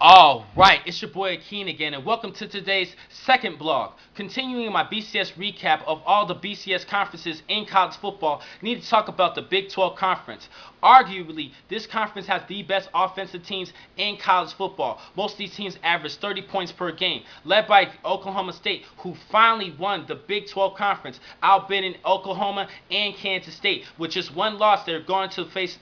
All right, it's your boy Akeen again, and welcome to today's second blog. Continuing my BCS recap of all the BCS conferences in college football, I need to talk about the Big 12 Conference. Arguably, this conference has the best offensive teams in college football. Most of these teams average 30 points per game, led by Oklahoma State, who finally won the Big 12 Conference, outbidding Oklahoma and Kansas State. With just one loss, they're going to face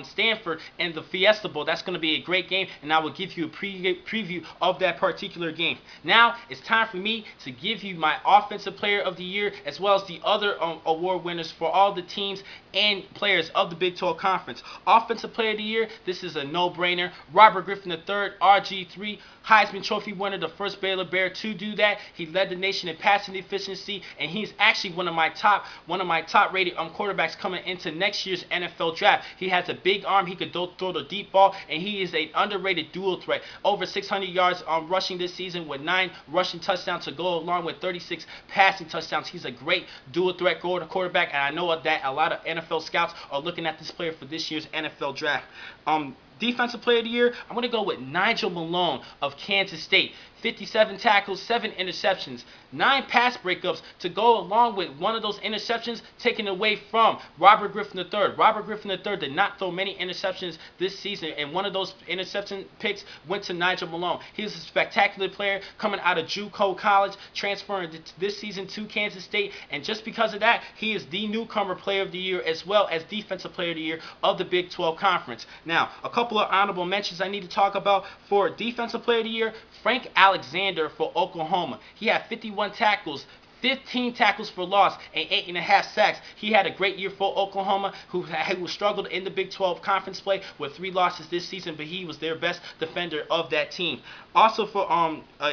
Stanford in the Fiesta Bowl. That's going to be a great game, and I will give you a preview of that particular game. Now, it's time for me to give you my Offensive Player of the Year, as well as the other award winners for all the teams and players of the Big 12 Conference. Offensive Player of the Year, this is a no-brainer. Robert Griffin III, RG3, Heisman Trophy winner, the first Baylor Bear to do that. He led the nation in passing efficiency, and he's actually one of my top rated quarterbacks coming into next year's NFL draft. He has a big arm, he could throw the deep ball, and he is an underrated dual threat. Over 600 yards rushing this season with 9 rushing touchdowns to go along with 36 passing touchdowns. He's a great dual threat quarterback, and I know that a lot of NFL scouts are looking at this player for this year's NFL draft. Defensive Player of the Year, I'm going to go with Nigel Malone of Kansas State. 57 tackles, 7 interceptions, 9 pass breakups to go along with one of those interceptions taken away from Robert Griffin III. Robert Griffin III did not throw many interceptions this season, and one of those interception picks went to Nigel Malone. He was a spectacular player coming out of JUCO college, transferring this season to Kansas State, and just because of that, he is the Newcomer Player of the Year as well as Defensive Player of the Year of the Big 12 Conference. Now, a couple of honorable mentions I need to talk about for Defensive Player of the Year. Frank Alexander for Oklahoma. He had 51 tackles, 15 tackles for loss, and 8.5 sacks. He had a great year for Oklahoma, who struggled in the Big 12 conference play with 3 losses this season, but he was their best defender of that team. Also for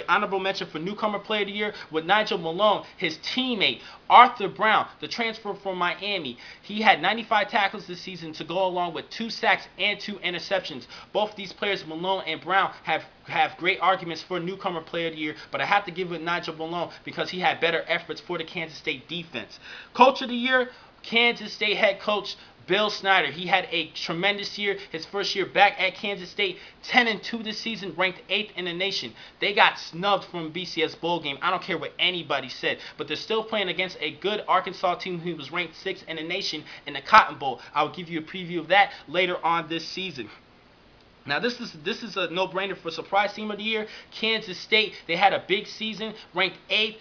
honorable mention for Newcomer Player of the Year with Nigel Malone, his teammate Arthur Brown, the transfer from Miami. He had 95 tackles this season to go along with 2 sacks and 2 interceptions. Both of these players, Malone and Brown, have great arguments for Newcomer Player of the Year, but I have to give it Nigel Malone because he had better efforts for the Kansas State defense. Coach of the Year, Kansas State head coach Bill Snyder. He had a tremendous year, his first year back at Kansas State, 10-2 this season, ranked 8th in the nation. They got snubbed from BCS bowl game. I don't care what anybody said, but they're still playing against a good Arkansas team who was ranked 6th in the nation in the Cotton Bowl. I'll give you a preview of that later on this season. Now this is a no-brainer for Surprise Team of the Year. Kansas State, they had a big season, ranked 8th,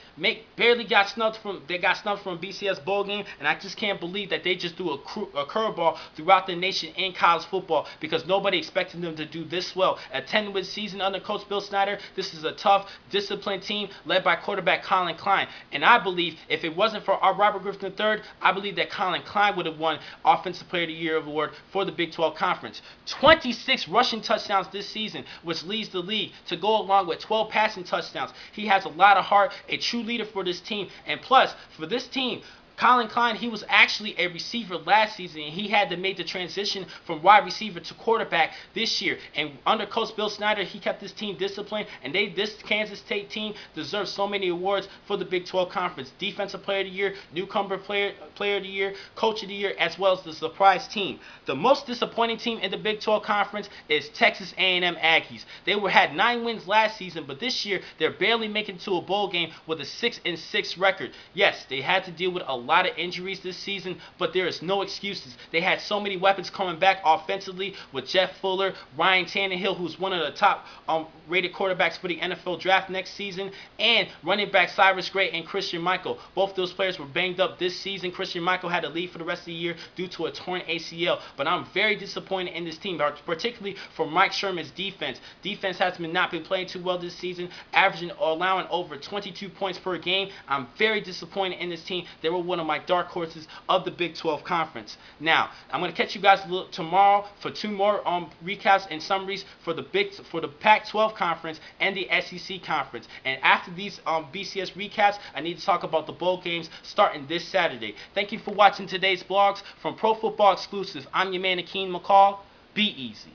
barely got snubbed from BCS bowl game, and I just can't believe that they just threw a curveball throughout the nation in college football because nobody expected them to do this well. A 10-win season under Coach Bill Snyder. This is a tough, disciplined team led by quarterback Collin Klein, and I believe if it wasn't for our Robert Griffin III, I believe that Collin Klein would have won Offensive Player of the Year award for the Big 12 Conference. 26 rushing touchdowns this season, which leads the league, to go along with 12 passing touchdowns. He has a lot of heart, a true leader for this team, and plus, for this team, Collin Klein, he was actually a receiver last season, and he had to make the transition from wide receiver to quarterback this year. And under Coach Bill Snyder, he kept this team disciplined, and this Kansas State team deserves so many awards for the Big 12 Conference. Defensive Player of the Year, Newcomer Player of the Year, Coach of the Year, as well as the Surprise Team. The most disappointing team in the Big 12 Conference is Texas A&M Aggies. They had 9 wins last season, but this year they're barely making it to a bowl game with a 6-6 record. Yes, they had to deal with a lot of injuries this season, but there is no excuses. They had so many weapons coming back offensively with Jeff Fuller, Ryan Tannehill, who's one of the top rated quarterbacks for the NFL draft next season, and running back Cyrus Gray and Christian Michael. Both those players were banged up this season. Christian Michael had to leave for the rest of the year due to a torn ACL, but I'm very disappointed in this team, particularly for Mike Sherman's defense. Defense has not been playing too well this season, allowing over 22 points per game. I'm very disappointed in this team. They were one of my dark horses of the Big 12 Conference. Now, I'm going to catch you guys tomorrow for 2 more recaps and summaries for the Pac-12 Conference and the SEC Conference. And after these BCS recaps, I need to talk about the bowl games starting this Saturday. Thank you for watching today's blogs from Pro Football Exclusive. I'm your man, Akeen McCall. Be easy.